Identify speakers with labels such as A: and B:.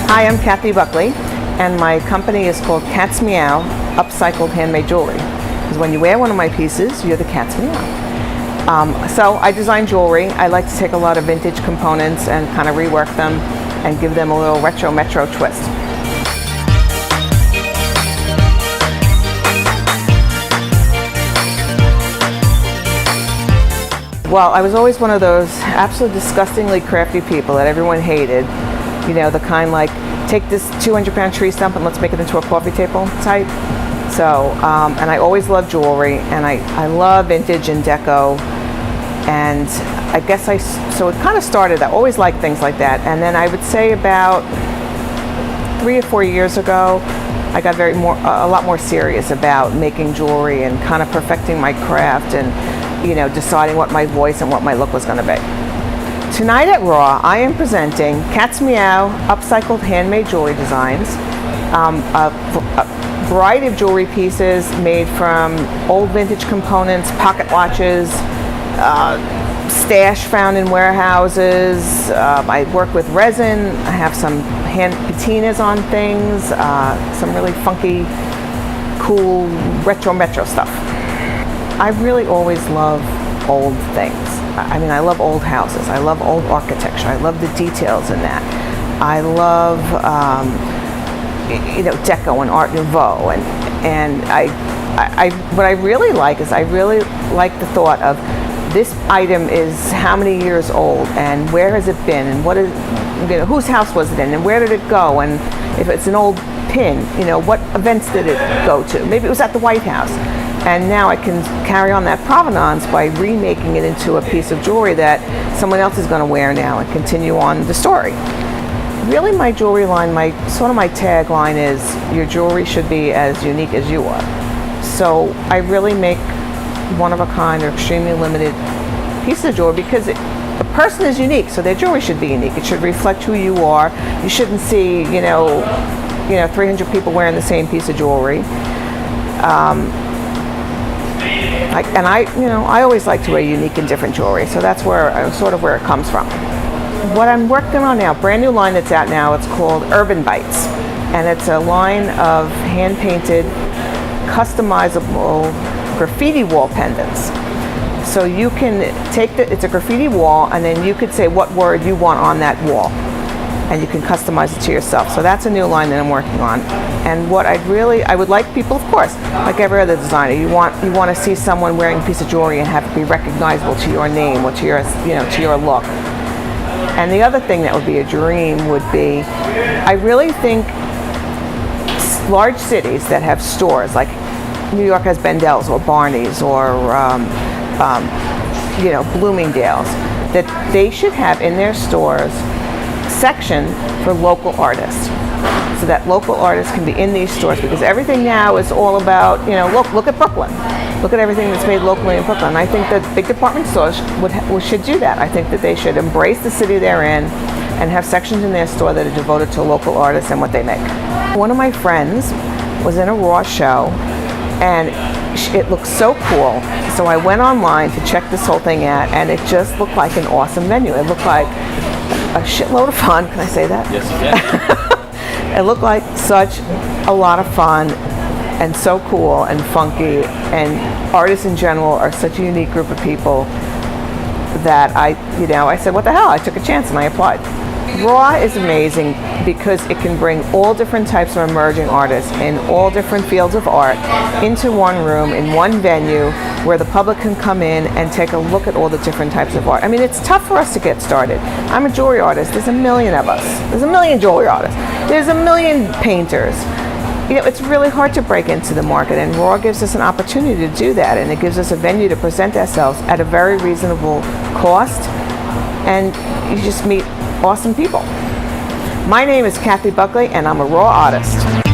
A: Hi, I'm Kathy Buckley, and my company is called Cat's MEOW Upcycled Handmade Jewelry. Because when you wear one of my pieces, you're the cat's meow. So I design jewelry. I like to take a lot of vintage components and kind of rework them and give them a little retro-metro twist. Well, I was always one of those absolutely disgustingly crafty people that everyone hated. You know, the kind like, take this 200-pound tree stump and let's make it into a coffee table type. So, and I always loved jewelry, and I love vintage and deco. And I guess so it kind of started, I always liked things like that. And then I would say about 3 or 4 years ago, I got a lot more serious about making jewelry and kind of perfecting my craft and, you know, deciding what my voice and what my look was going to be. Tonight at Raw, I am presenting Cat's MEOW Upcycled Handmade Jewelry Designs. A variety of jewelry pieces made from old vintage components, pocket watches, stash found in warehouses. I work with resin. I have some hand patinas on things, some really funky, cool, retro-metro stuff. I really always love old things. I mean, I love old houses. I love old architecture. I love the details in that. I love, you know, deco and Art Nouveau. And what I really like is I really like the thought of this item is how many years old and where has it been and what is, you know, whose house was it in and where did it go, and if it's an old pin, you know, what events did it go to? Maybe it was at the White House. And now I can carry on that provenance by remaking it into a piece of jewelry that someone else is going to wear now and continue on the story. Really, my jewelry line, sort of my tagline is, your jewelry should be as unique as you are. So I really make one-of-a-kind or extremely limited pieces of jewelry because a person is unique, so their jewelry should be unique. It should reflect who you are. You shouldn't see, you know, 300 people wearing the same piece of jewelry. I always like to wear unique and different jewelry, so that's where it comes from. What I'm working on now, brand new line that's out now, it's called Urban Bites, and it's a line of hand-painted, customizable graffiti wall pendants. So you can take it's a graffiti wall, and then you could say what word you want on that wall, and you can customize it to yourself. So that's a new line that I'm working on. And what I would like people, of course, like every other designer, you want to see someone wearing a piece of jewelry and have it be recognizable to your name or to your, to your look. And the other thing that would be a dream would be, I really think large cities that have stores, like New York has Bendel's or Barney's or Bloomingdale's, that they should have in their stores section for local artists, so that local artists can be in these stores, because everything now is all about, look at Brooklyn. Look at everything that's made locally in Brooklyn. I think that big department stores should do that. I think that they should embrace the city they're in and have sections in their store that are devoted to local artists and what they make. One of my friends was in a Raw show, and it looked so cool. So I went online to check this whole thing out, and it just looked like an awesome venue. It looked like a shitload of fun. Can I say that?
B: Yes, you can.
A: It looked like such a lot of fun. and so cool and funky, and artists in general are such a unique group of people that I said, what the hell? I took a chance and I applied. Raw is amazing because it can bring all different types of emerging artists in all different fields of art into one room, in one venue, where the public can come in and take a look at all the different types of art. I mean, it's tough for us to get started. I'm a jewelry artist. There's a million of us. There's a million jewelry artists. There's a million painters. It's really hard to break into the market, and Raw gives us an opportunity to do that, and it gives us a venue to present ourselves at a very reasonable cost, and you just meet awesome people. My name is Kathy Buckley, and I'm a Raw artist.